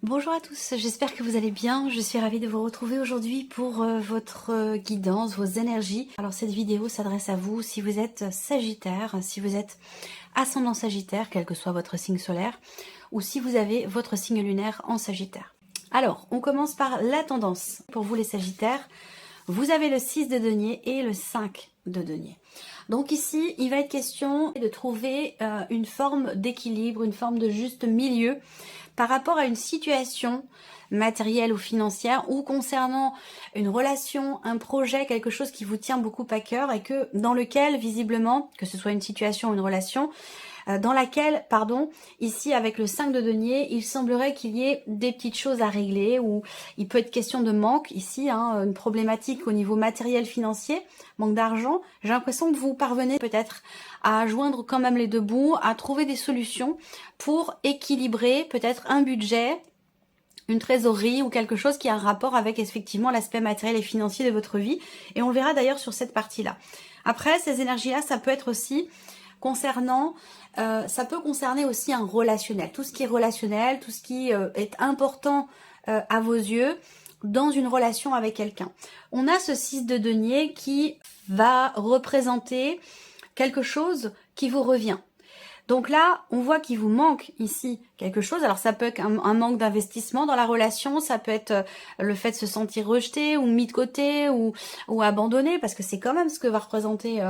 Bonjour à tous, j'espère que vous allez bien. Je suis ravie de vous retrouver aujourd'hui pour votre guidance, vos énergies. Alors cette vidéo s'adresse à vous si vous êtes Sagittaire, si vous êtes ascendant Sagittaire, quel que soit votre signe solaire, ou si vous avez votre signe lunaire en Sagittaire. Alors, on commence par la tendance. Pour vous les Sagittaires, vous avez le 6 de denier et le 5 de denier. Donc ici, il va être question de trouver une forme d'équilibre, une forme de juste milieu par rapport à une situation matérielle ou financière ou concernant une relation, un projet, quelque chose qui vous tient beaucoup à cœur et que dans lequel, visiblement, que ce soit une situation ou une relation, dans laquelle, ici avec le 5 de denier, il semblerait qu'il y ait des petites choses à régler ou il peut être question de manque ici, une problématique au niveau matériel financier, manque d'argent. J'ai l'impression que vous parvenez peut-être à joindre quand même les deux bouts, à trouver des solutions pour équilibrer peut-être un budget, une trésorerie ou quelque chose qui a un rapport avec effectivement l'aspect matériel et financier de votre vie. Et on le verra d'ailleurs sur cette partie-là. Après, ces énergies-là, ça peut être aussi concernant, ça peut concerner aussi un relationnel. Tout ce qui est relationnel, tout ce qui est important à vos yeux dans une relation avec quelqu'un. On a ce 6 de denier qui va représenter quelque chose qui vous revient. Donc là, on voit qu'il vous manque ici quelque chose. Alors ça peut être un manque d'investissement dans la relation, ça peut être le fait de se sentir rejeté ou mis de côté ou abandonné, parce que c'est quand même ce que va représenter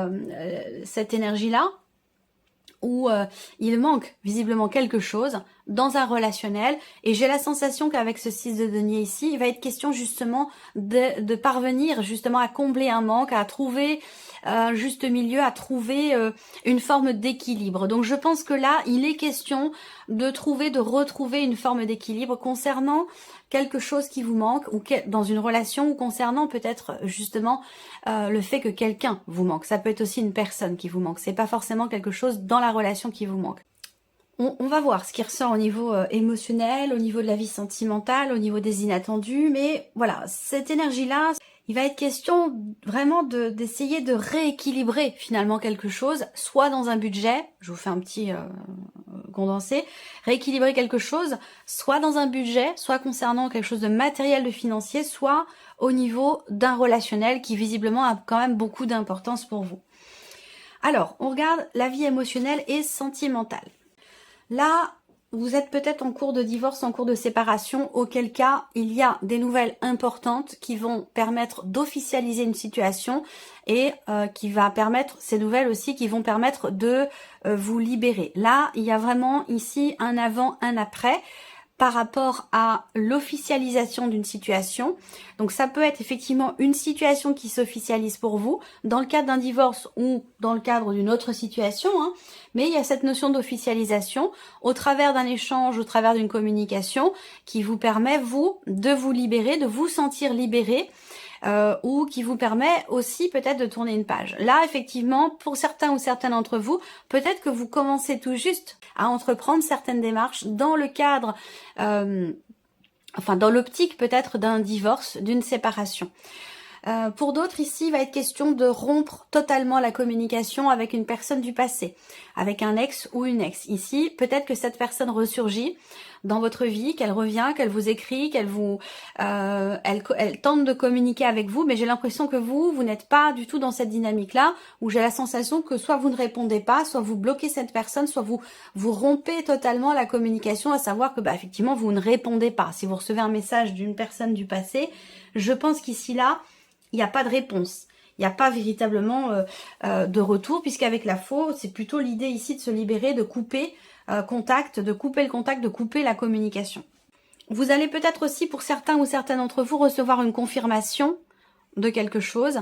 cette énergie-là, où il manque visiblement quelque chose dans un relationnel. Et j'ai la sensation qu'avec ce 6 de denier ici, il va être question justement de parvenir justement à combler un manque, à trouver un juste milieu, à trouver une forme d'équilibre. Donc je pense que là, il est question de retrouver une forme d'équilibre concernant quelque chose qui vous manque ou dans une relation ou concernant peut-être justement le fait que quelqu'un vous manque. Ça peut être aussi une personne qui vous manque. C'est pas forcément quelque chose dans la relation qui vous manque. On va voir ce qui ressort au niveau émotionnel, au niveau de la vie sentimentale, au niveau des inattendus. Mais voilà, cette énergie-là, il va être question vraiment d'essayer de rééquilibrer finalement quelque chose, soit dans un budget, je vous fais un petit condensé, rééquilibrer quelque chose, soit dans un budget, soit concernant quelque chose de matériel, de financier, soit au niveau d'un relationnel qui visiblement a quand même beaucoup d'importance pour vous. Alors, on regarde la vie émotionnelle et sentimentale. Là, vous êtes peut-être en cours de divorce, en cours de séparation, auquel cas il y a des nouvelles importantes qui vont permettre d'officialiser une situation et qui va permettre, ces nouvelles aussi, qui vont permettre de vous libérer. Là, il y a vraiment ici un avant, un après par rapport à l'officialisation d'une situation. Donc ça peut être effectivement une situation qui s'officialise pour vous, dans le cadre d'un divorce ou dans le cadre d'une autre situation, mais il y a cette notion d'officialisation au travers d'un échange, au travers d'une communication qui vous permet, vous, de vous libérer, de vous sentir libéré, ou qui vous permet aussi peut-être de tourner une page. Là, effectivement, pour certains ou certaines d'entre vous, peut-être que vous commencez tout juste à entreprendre certaines démarches dans le cadre, dans l'optique peut-être d'un divorce, d'une séparation. Pour d'autres, ici, il va être question de rompre totalement la communication avec une personne du passé, avec un ex ou une ex. Ici, peut-être que cette personne ressurgit dans votre vie, qu'elle revient, qu'elle vous écrit, qu'elle vous, elle tente de communiquer avec vous, mais j'ai l'impression que vous n'êtes pas du tout dans cette dynamique-là, où j'ai la sensation que soit vous ne répondez pas, soit vous bloquez cette personne, soit vous rompez totalement la communication, à savoir que, effectivement, vous ne répondez pas. Si vous recevez un message d'une personne du passé, je pense qu'ici, là, il n'y a pas de réponse. Il n'y a pas véritablement de retour, puisqu'avec la faux, c'est plutôt l'idée ici de se libérer, de couper contact, de couper le contact, de couper la communication. Vous allez peut-être aussi, pour certains ou certaines d'entre vous, recevoir une confirmation de quelque chose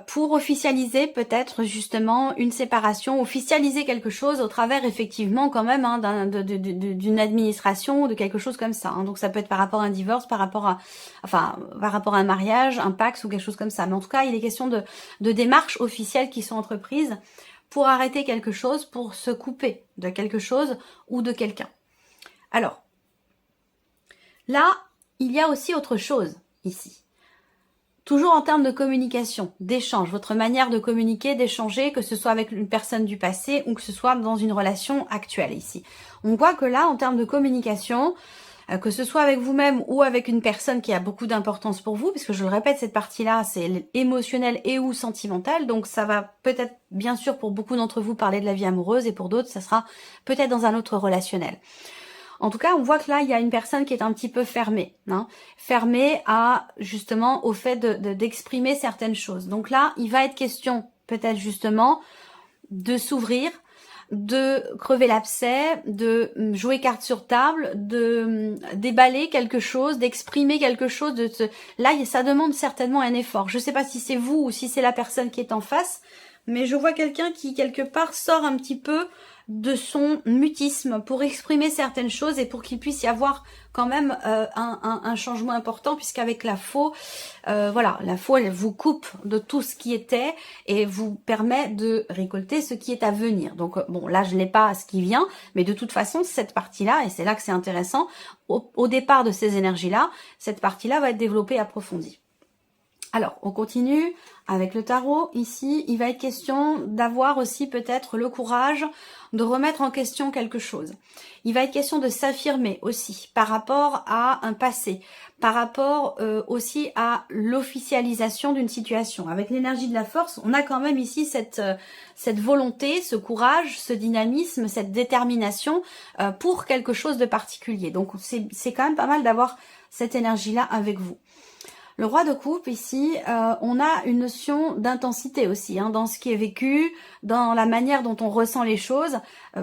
pour officialiser peut-être justement une séparation, officialiser quelque chose au travers effectivement quand même d'une administration, de quelque chose comme ça. Donc ça peut être par rapport à un divorce, par rapport à un mariage, un Pacs ou quelque chose comme ça. Mais en tout cas, il est question de démarches officielles qui sont entreprises pour arrêter quelque chose, pour se couper de quelque chose ou de quelqu'un. Alors, là, il y a aussi autre chose ici. Toujours en termes de communication, d'échange, votre manière de communiquer, d'échanger, que ce soit avec une personne du passé ou que ce soit dans une relation actuelle ici. On voit que là, en termes de communication, que ce soit avec vous-même ou avec une personne qui a beaucoup d'importance pour vous, puisque je le répète, cette partie-là, c'est émotionnel et ou sentimental, donc ça va peut-être, bien sûr, pour beaucoup d'entre vous, parler de la vie amoureuse, et pour d'autres, ça sera peut-être dans un autre relationnel. En tout cas, on voit que là, il y a une personne qui est un petit peu fermée, hein, fermée à, justement, au fait d'exprimer certaines choses. Donc là, il va être question, peut-être justement, de s'ouvrir, de crever l'abcès, de jouer carte sur table, de déballer quelque chose, d'exprimer quelque chose. Là, ça demande certainement un effort. Je ne sais pas si c'est vous ou si c'est la personne qui est en face, mais je vois quelqu'un qui, quelque part, sort un petit peu de son mutisme pour exprimer certaines choses et pour qu'il puisse y avoir quand même un changement important, puisqu'avec la faux, voilà, la faux, elle vous coupe de tout ce qui était et vous permet de récolter ce qui est à venir. Donc bon, là je n'ai pas ce qui vient, mais de toute façon cette partie-là, et c'est là que c'est intéressant, au départ de ces énergies-là, cette partie-là va être développée, approfondie. Alors, on continue avec le tarot. Ici, il va être question d'avoir aussi peut-être le courage de remettre en question quelque chose. Il va être question de s'affirmer aussi par rapport à un passé, par rapport aussi à l'officialisation d'une situation. Avec l'énergie de la force, on a quand même ici cette volonté, ce courage, ce dynamisme, cette détermination pour quelque chose de particulier. Donc, c'est quand même pas mal d'avoir cette énergie-là avec vous. Le roi de coupe, ici, on a une notion d'intensité aussi, hein, dans ce qui est vécu, dans la manière dont on ressent les choses,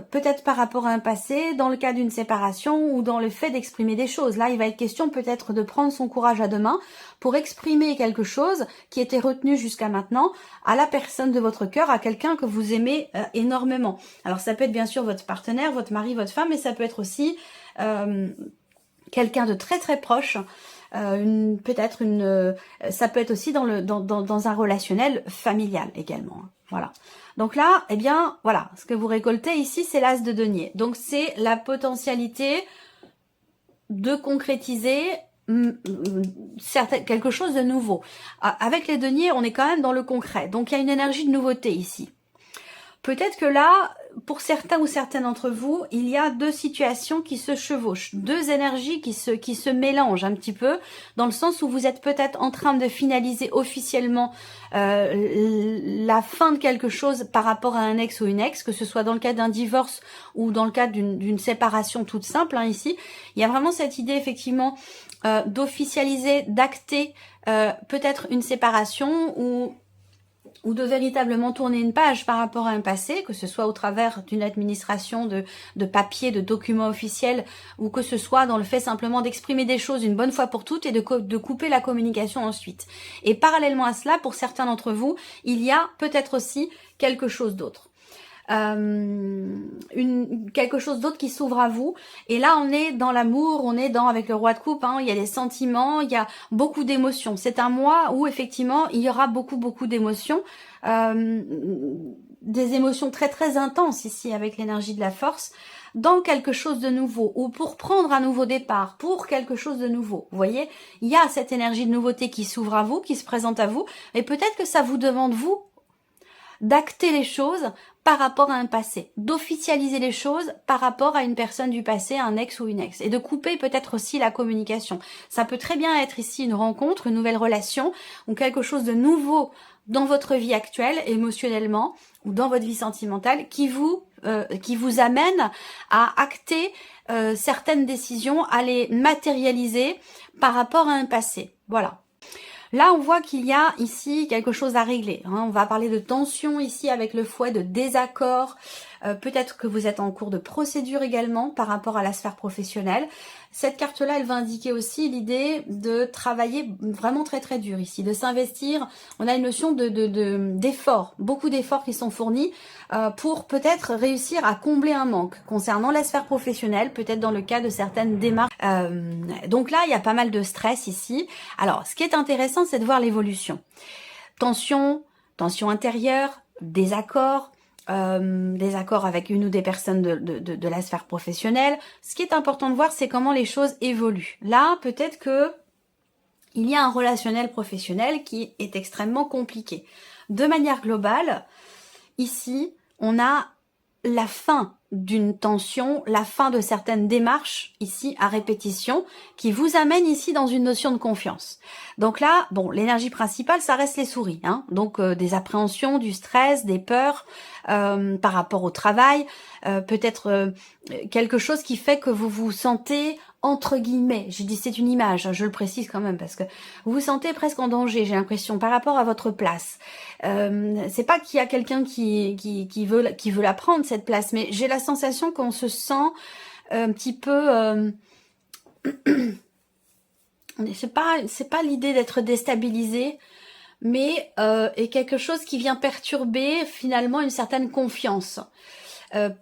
peut-être par rapport à un passé, dans le cas d'une séparation ou dans le fait d'exprimer des choses. Là, il va être question peut-être de prendre son courage à deux mains pour exprimer quelque chose qui était retenu jusqu'à maintenant à la personne de votre cœur, à quelqu'un que vous aimez énormément. Alors, ça peut être bien sûr votre partenaire, votre mari, votre femme, mais ça peut être aussi quelqu'un de très très proche. Ça peut être aussi dans un relationnel familial également. Voilà. Donc là, eh bien, voilà, ce que vous récoltez ici, c'est l'as de denier. Donc c'est la potentialité de concrétiser quelque chose de nouveau. Avec les deniers, on est quand même dans le concret. Donc il y a une énergie de nouveauté ici. Peut-être que là, pour certains ou certaines d'entre vous, il y a deux situations qui se chevauchent, deux énergies qui se mélangent un petit peu, dans le sens où vous êtes peut-être en train de finaliser officiellement la fin de quelque chose par rapport à un ex ou une ex, que ce soit dans le cas d'un divorce ou dans le cas d'une séparation toute simple, hein, ici. Il y a vraiment cette idée, effectivement, d'officialiser, d'acter peut-être une séparation ou de véritablement tourner une page par rapport à un passé, que ce soit au travers d'une administration de papiers, de documents officiels, ou que ce soit dans le fait simplement d'exprimer des choses une bonne fois pour toutes et de couper la communication ensuite. Et parallèlement à cela, pour certains d'entre vous, il y a peut-être aussi quelque chose d'autre. Quelque chose d'autre qui s'ouvre à vous, et là on est dans l'amour, on est avec le roi de coupe, hein, il y a des sentiments, il y a beaucoup d'émotions. C'est un mois où effectivement il y aura beaucoup d'émotions, des émotions très très intenses ici avec l'énergie de la force, dans quelque chose de nouveau, ou pour prendre un nouveau départ, pour quelque chose de nouveau. Vous voyez, il y a cette énergie de nouveauté qui s'ouvre à vous, qui se présente à vous, et peut-être que ça vous demande, vous, d'acter les choses par rapport à un passé, d'officialiser les choses par rapport à une personne du passé, un ex ou une ex, et de couper peut-être aussi la communication. Ça peut très bien être ici une rencontre, une nouvelle relation, ou quelque chose de nouveau dans votre vie actuelle, émotionnellement, ou dans votre vie sentimentale, qui vous amène à acter certaines décisions, à les matérialiser par rapport à un passé. Voilà. Là, on voit qu'il y a ici quelque chose à régler. Hein. On va parler de tension ici avec le fouet, de désaccord. Peut-être que vous êtes en cours de procédure également par rapport à la sphère professionnelle. Cette carte-là, elle va indiquer aussi l'idée de travailler vraiment très très dur ici, de s'investir. On a une notion d'effort, beaucoup d'efforts qui sont fournis pour peut-être réussir à combler un manque concernant la sphère professionnelle, peut-être dans le cas de certaines démarches. Donc là, il y a pas mal de stress ici. Alors, ce qui est intéressant, c'est de voir l'évolution. Tension intérieure, désaccord, avec une ou des personnes de la sphère professionnelle. Ce qui est important de voir, c'est comment les choses évoluent. Là, peut-être que il y a un relationnel professionnel qui est extrêmement compliqué. De manière globale, ici, on a la fin d'une tension, la fin de certaines démarches ici à répétition qui vous amène ici dans une notion de confiance. Donc là, bon, l'énergie principale, ça reste les souris, hein. Donc des appréhensions, du stress, des peurs par rapport au travail, peut-être quelque chose qui fait que vous vous sentez entre guillemets, je dis c'est une image, je le précise quand même parce que vous vous sentez presque en danger, j'ai l'impression, par rapport à votre place. C'est pas qu'il y a quelqu'un qui veut la prendre cette place, mais j'ai la sensation qu'on se sent un petit peu c'est pas l'idée d'être déstabilisé, mais est quelque chose qui vient perturber finalement une certaine confiance.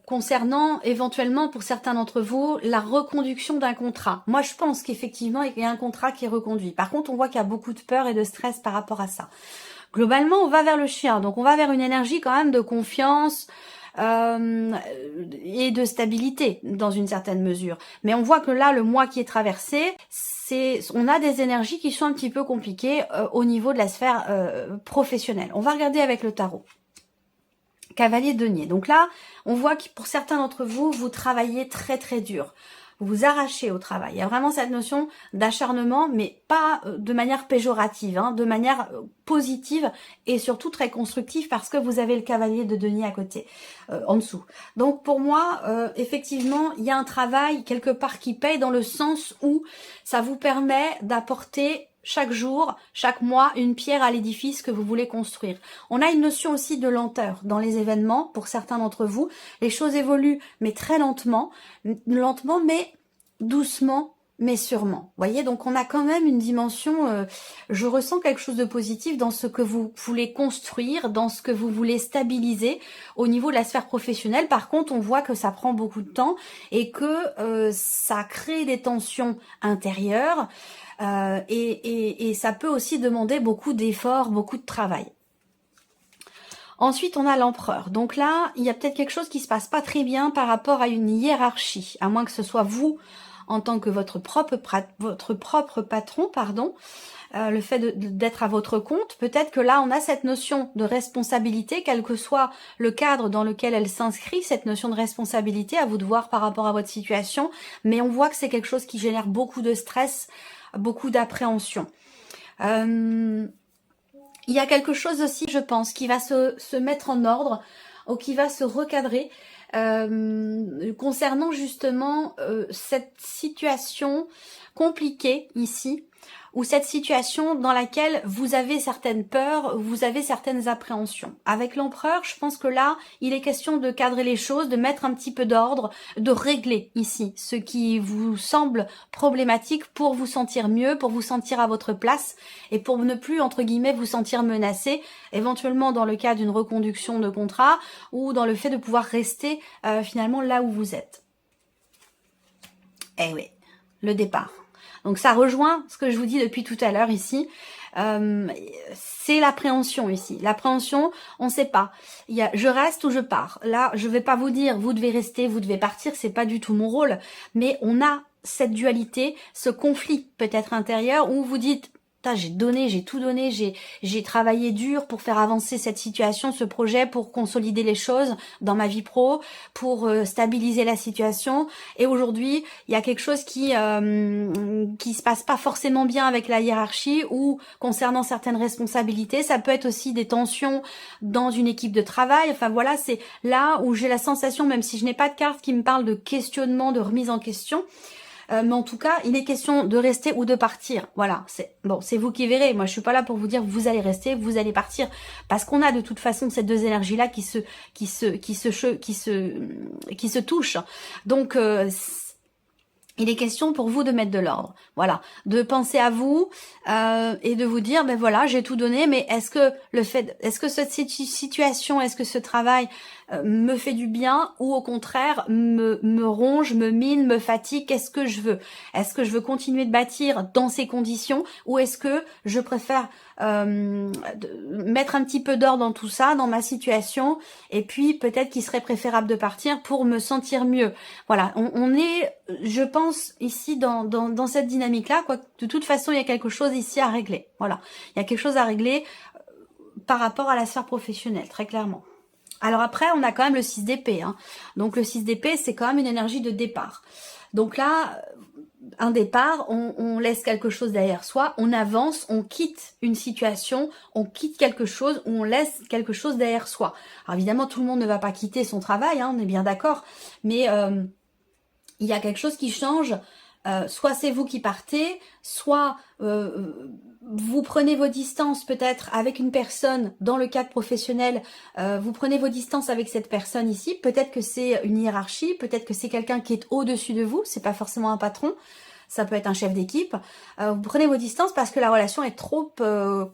Concernant éventuellement pour certains d'entre vous la reconduction d'un contrat. Moi je pense qu'effectivement il y a un contrat qui est reconduit. Par contre on voit qu'il y a beaucoup de peur et de stress par rapport à ça. Globalement on va vers le chien, donc on va vers une énergie quand même de confiance et de stabilité dans une certaine mesure. Mais on voit que là le mois qui est traversé, on a des énergies qui sont un petit peu compliquées au niveau de la sphère professionnelle. On va regarder avec le tarot. Cavalier de denier. Donc là, on voit que pour certains d'entre vous, vous travaillez très très dur. Vous vous arrachez au travail. Il y a vraiment cette notion d'acharnement, mais pas de manière péjorative, hein, de manière positive et surtout très constructive parce que vous avez le cavalier de denier à côté, en dessous. Donc pour moi, effectivement, il y a un travail quelque part qui paye dans le sens où ça vous permet d'apporter chaque jour, chaque mois, une pierre à l'édifice que vous voulez construire. On a une notion aussi de lenteur dans les événements, pour certains d'entre vous. Les choses évoluent, mais très lentement mais doucement, mais sûrement. Vous voyez, donc on a quand même une dimension, je ressens quelque chose de positif dans ce que vous voulez construire, dans ce que vous voulez stabiliser au niveau de la sphère professionnelle. Par contre, on voit que ça prend beaucoup de temps et que ça crée des tensions intérieures. Et ça peut aussi demander beaucoup d'efforts, beaucoup de travail. Ensuite, on a l'empereur. Donc là, il y a peut-être quelque chose qui se passe pas très bien par rapport à une hiérarchie, à moins que ce soit vous, en tant que votre propre patron, pardon, le fait d'être à votre compte. Peut-être que là, on a cette notion de responsabilité, quel que soit le cadre dans lequel elle s'inscrit, cette notion de responsabilité, à vous de voir par rapport à votre situation. Mais on voit que c'est quelque chose qui génère beaucoup de stress, beaucoup d'appréhension. Il y a quelque chose aussi, je pense, qui va se mettre en ordre ou qui va se recadrer concernant justement cette situation compliquée ici, ou cette situation dans laquelle vous avez certaines peurs, vous avez certaines appréhensions. Avec l'empereur, je pense que là, il est question de cadrer les choses, de mettre un petit peu d'ordre, de régler ici ce qui vous semble problématique pour vous sentir mieux, pour vous sentir à votre place et pour ne plus, entre guillemets, vous sentir menacé, éventuellement dans le cas d'une reconduction de contrat ou dans le fait de pouvoir rester finalement là où vous êtes. Eh oui, le départ. Donc ça rejoint ce que je vous dis depuis tout à l'heure ici. C'est l'appréhension ici. L'appréhension, on ne sait pas. Il y a je reste ou je pars. Là, je vais pas vous dire vous devez rester, vous devez partir, c'est pas du tout mon rôle. Mais on a cette dualité, ce conflit peut-être intérieur où vous dites j'ai donné, j'ai tout donné, j'ai travaillé dur pour faire avancer cette situation, ce projet, pour consolider les choses dans ma vie pro, pour stabiliser la situation. Et aujourd'hui, il y a quelque chose qui se passe pas forcément bien avec la hiérarchie ou concernant certaines responsabilités. Ça peut être aussi des tensions dans une équipe de travail. Enfin voilà, c'est là où j'ai la sensation, même si je n'ai pas de carte qui me parle de questionnement, de remise en question, mais en tout cas, il est question de rester ou de partir. Voilà, c'est vous qui verrez. Moi, je suis pas là pour vous dire vous allez rester, vous allez partir, parce qu'on a de toute façon ces deux énergies-là qui se touchent. Donc il est question pour vous de mettre de l'ordre, voilà, de penser à vous et de vous dire ben voilà, j'ai tout donné, mais est-ce que cette situation, est-ce que ce travail me fait du bien ou au contraire me ronge, me mine, me fatigue? Qu'est-ce que je veux? Est-ce que je veux continuer de bâtir dans ces conditions ou est-ce que je préfère mettre un petit peu d'ordre dans tout ça, dans ma situation, et puis peut-être qu'il serait préférable de partir pour me sentir mieux. Voilà, on est, je pense, ici dans cette dynamique-là, quoi. De toute façon, il y a quelque chose ici à régler. Voilà, il y a quelque chose à régler par rapport à la sphère professionnelle, très clairement. Alors après, on a quand même le 6 d'épée. Hein. Donc le 6 d'épée, c'est quand même une énergie de départ. Donc là, un départ, on laisse quelque chose derrière soi, on avance, on quitte une situation, on quitte quelque chose, ou on laisse quelque chose derrière soi. Alors évidemment, tout le monde ne va pas quitter son travail, hein, on est bien d'accord, mais il y a quelque chose qui change. Soit c'est vous qui partez, soit vous prenez vos distances peut-être avec une personne dans le cadre professionnel, vous prenez vos distances avec cette personne ici, peut-être que c'est une hiérarchie, peut-être que c'est quelqu'un qui est au-dessus de vous, c'est pas forcément un patron, ça peut être un chef d'équipe, vous prenez vos distances parce que la relation est trop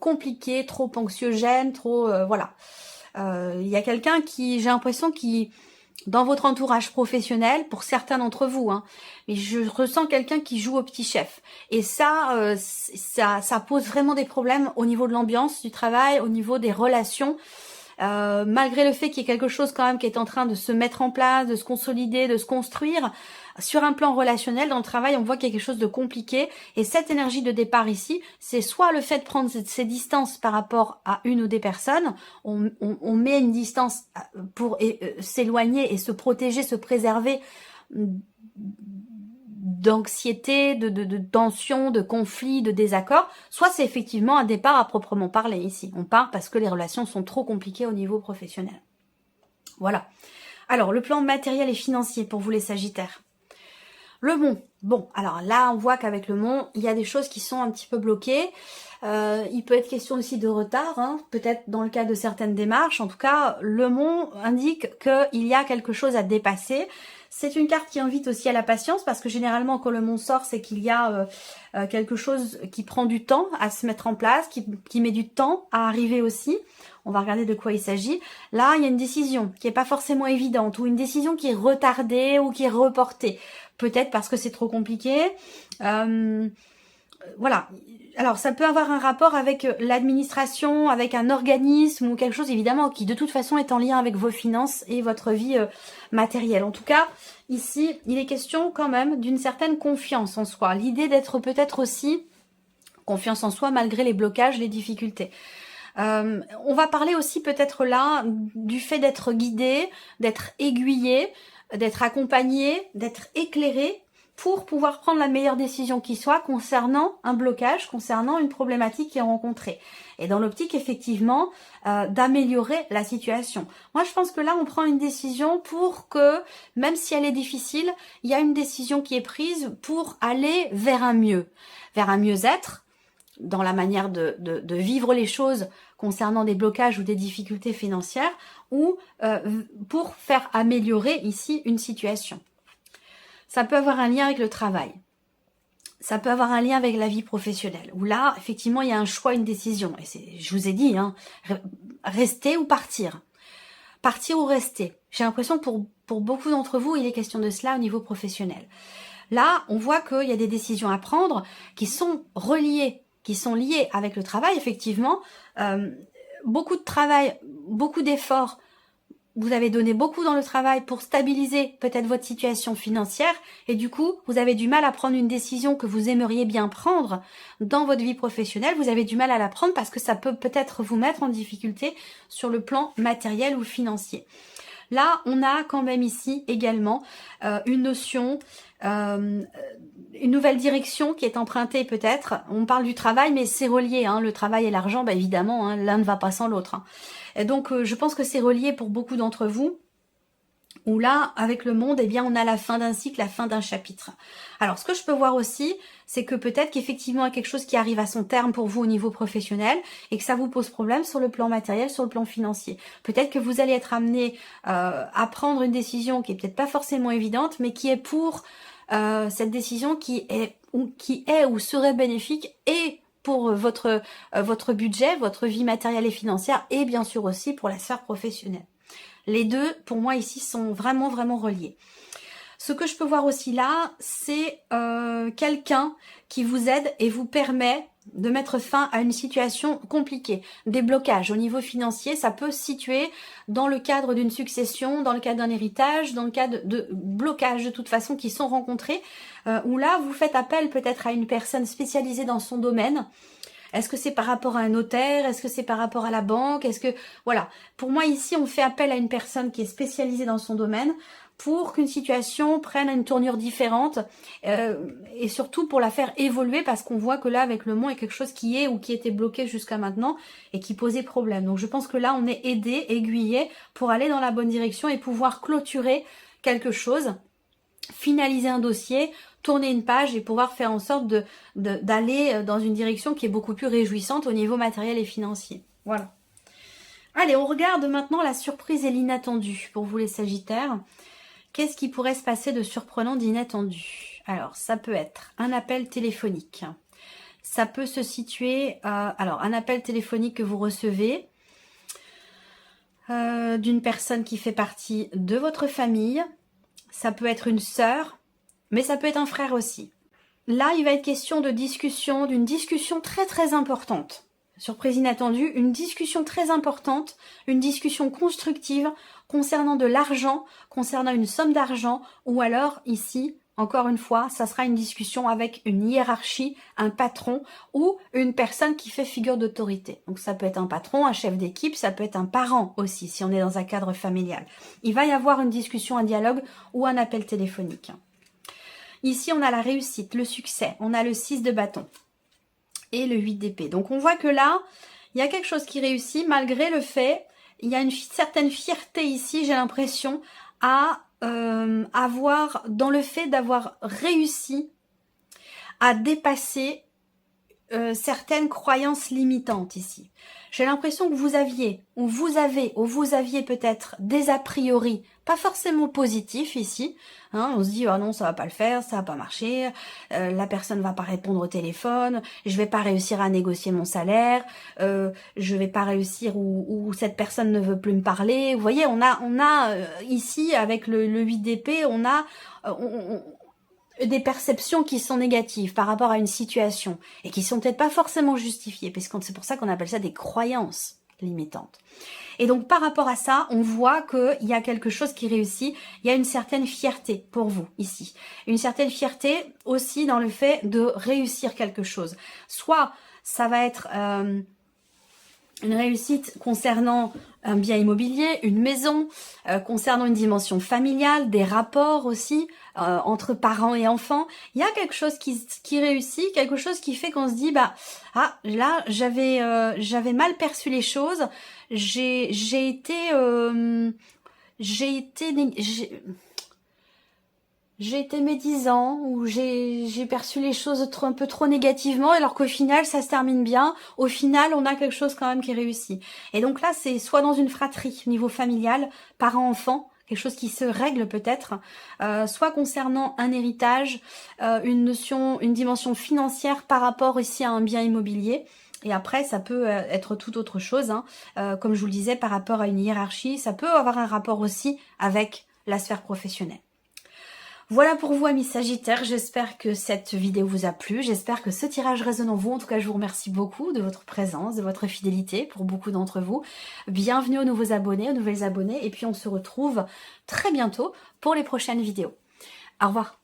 compliquée, trop anxiogène, trop voilà. Il y a quelqu'un qui, j'ai l'impression, qui dans votre entourage professionnel, pour certains d'entre vous, hein, mais je ressens quelqu'un qui joue au petit chef. Et ça, ça pose vraiment des problèmes au niveau de l'ambiance du travail, au niveau des relations. Malgré le fait qu'il y ait quelque chose quand même qui est en train de se mettre en place, de se consolider, de se construire, sur un plan relationnel, dans le travail, on voit qu'il y a quelque chose de compliqué. Et cette énergie de départ ici, c'est soit le fait de prendre ces distances par rapport à une ou des personnes, on met une distance pour s'éloigner et se protéger, se préserver d'anxiété, de tension, de conflit, de désaccord, soit c'est effectivement un départ à proprement parler ici. On part parce que les relations sont trop compliquées au niveau professionnel. Voilà. Alors, le plan matériel et financier pour vous les Sagittaires. Le Mont. Bon, alors là, on voit qu'avec le Mont, il y a des choses qui sont un petit peu bloquées. Il peut être question aussi de retard, hein, peut-être dans le cas de certaines démarches. En tout cas, le Mont indique qu'il y a quelque chose à dépasser. C'est une carte qui invite aussi à la patience parce que généralement quand le Mont sort, c'est qu'il y a quelque chose qui prend du temps à se mettre en place, qui met du temps à arriver aussi. On va regarder de quoi il s'agit. Là, il y a une décision qui n'est pas forcément évidente ou une décision qui est retardée ou qui est reportée. Peut-être parce que c'est trop compliqué. Voilà. Alors, ça peut avoir un rapport avec l'administration, avec un organisme ou quelque chose, évidemment, qui de toute façon est en lien avec vos finances et votre vie matérielle. En tout cas, ici, il est question quand même d'une certaine confiance en soi. L'idée d'être peut-être aussi confiance en soi malgré les blocages, les difficultés. On va parler aussi peut-être là du fait d'être guidé, d'être aiguillé, d'être accompagné, d'être éclairé pour pouvoir prendre la meilleure décision qui soit concernant un blocage, concernant une problématique qui est rencontrée. Et dans l'optique, effectivement, d'améliorer la situation. Moi, je pense que là, on prend une décision pour que, même si elle est difficile, il y a une décision qui est prise pour aller vers un mieux-être, dans la manière de vivre les choses concernant des blocages ou des difficultés financières, ou pour faire améliorer ici une situation. Ça peut avoir un lien avec le travail. Ça peut avoir un lien avec la vie professionnelle. Où là, effectivement, il y a un choix, une décision. Et je vous ai dit, hein, rester ou partir. Partir ou rester. J'ai l'impression que pour beaucoup d'entre vous, il est question de cela au niveau professionnel. Là, on voit qu'il y a des décisions à prendre qui sont reliées, qui sont liées avec le travail, effectivement. Beaucoup de travail, beaucoup d'efforts. Vous avez donné beaucoup dans le travail pour stabiliser peut-être votre situation financière et du coup, vous avez du mal à prendre une décision que vous aimeriez bien prendre dans votre vie professionnelle. Vous avez du mal à la prendre parce que ça peut peut-être vous mettre en difficulté sur le plan matériel ou financier. Là, on a quand même ici également une notion, une nouvelle direction qui est empruntée peut-être. On parle du travail, mais c'est relié. Hein, le travail et l'argent, bah, évidemment, hein, l'un ne va pas sans l'autre. Hein. Et donc, je pense que c'est relié pour beaucoup d'entre vous. Où là, avec le monde, eh bien, on a la fin d'un cycle, la fin d'un chapitre. Alors, ce que je peux voir aussi, c'est que peut-être qu'effectivement, il y a quelque chose qui arrive à son terme pour vous au niveau professionnel et que ça vous pose problème sur le plan matériel, sur le plan financier. Peut-être que vous allez être amené à prendre une décision qui est peut-être pas forcément évidente, mais qui est pour cette décision qui est ou serait bénéfique et pour votre budget, votre vie matérielle et financière et bien sûr aussi pour la sphère professionnelle. Les deux, pour moi, ici, sont vraiment, vraiment reliés. Ce que je peux voir aussi là, c'est quelqu'un qui vous aide et vous permet de mettre fin à une situation compliquée. Des blocages au niveau financier, ça peut se situer dans le cadre d'une succession, dans le cadre d'un héritage, dans le cadre de blocages de toute façon qui sont rencontrés, où là, vous faites appel peut-être à une personne spécialisée dans son domaine, Est-ce que c'est par rapport à un notaire? Est-ce que c'est par rapport à la banque? Est-ce que... Voilà. Pour moi, ici, on fait appel à une personne qui est spécialisée dans son domaine pour qu'une situation prenne une tournure différente et surtout pour la faire évoluer parce qu'on voit que là, avec le mont, il y a quelque chose qui est ou qui était bloqué jusqu'à maintenant et qui posait problème. Donc, je pense que là, on est aidé, aiguillé pour aller dans la bonne direction et pouvoir clôturer quelque chose, finaliser un dossier, tourner une page et pouvoir faire en sorte d'aller dans une direction qui est beaucoup plus réjouissante au niveau matériel et financier. Voilà. Allez, on regarde maintenant la surprise et l'inattendu pour vous les Sagittaires. Qu'est-ce qui pourrait se passer de surprenant, d'inattendu? Alors, ça peut être un appel téléphonique. Ça peut se situer... alors, un appel téléphonique que vous recevez d'une personne qui fait partie de votre famille. Ça peut être une sœur, mais ça peut être un frère aussi. Là, il va être question de discussion, d'une discussion très très importante. Surprise inattendue, une discussion très importante, une discussion constructive concernant de l'argent, concernant une somme d'argent, ou alors ici, encore une fois, ça sera une discussion avec une hiérarchie, un patron ou une personne qui fait figure d'autorité. Donc ça peut être un patron, un chef d'équipe, ça peut être un parent aussi, si on est dans un cadre familial. Il va y avoir une discussion, un dialogue ou un appel téléphonique. Ici, on a la réussite, le succès, on a le 6 de bâton et le 8 d'épée. Donc on voit que là, il y a quelque chose qui réussit malgré le fait, il y a une certaine fierté ici, j'ai l'impression, à avoir, dans le fait d'avoir réussi à dépasser certaines croyances limitantes ici. J'ai l'impression que vous aviez, ou vous aviez peut-être des a priori, pas forcément positifs ici. Hein, on se dit, oh non, ça va pas le faire, ça va pas marcher, la personne va pas répondre au téléphone, je vais pas réussir à négocier mon salaire, je vais pas réussir ou cette personne ne veut plus me parler. Vous voyez, on a ici, avec le 8 d'épée, on a... des perceptions qui sont négatives par rapport à une situation et qui sont peut-être pas forcément justifiées, parce que c'est pour ça qu'on appelle ça des croyances limitantes. Et donc par rapport à ça, on voit qu'il y a quelque chose qui réussit, il y a une certaine fierté pour vous ici. Une certaine fierté aussi dans le fait de réussir quelque chose. Soit ça va être une réussite concernant un bien immobilier, une maison, concernant une dimension familiale, des rapports aussi entre parents et enfants. Il y a quelque chose qui réussit, quelque chose qui fait qu'on se dit, bah ah là j'avais mal perçu les choses, j'ai été médisant ou j'ai perçu les choses un peu trop négativement alors qu'au final ça se termine bien. Au final on a quelque chose quand même qui réussit. Et donc là c'est soit dans une fratrie au niveau familial, parents-enfants, quelque chose qui se règle peut-être, soit concernant un héritage, une dimension financière par rapport ici à un bien immobilier. Et après, ça peut être tout autre chose, hein. Comme je vous le disais, par rapport à une hiérarchie, ça peut avoir un rapport aussi avec la sphère professionnelle. Voilà pour vous amis Sagittaires, j'espère que cette vidéo vous a plu, j'espère que ce tirage résonne en vous. En tout cas, je vous remercie beaucoup de votre présence, de votre fidélité pour beaucoup d'entre vous. Bienvenue aux nouveaux abonnés, aux nouvelles abonnées, et puis on se retrouve très bientôt pour les prochaines vidéos. Au revoir.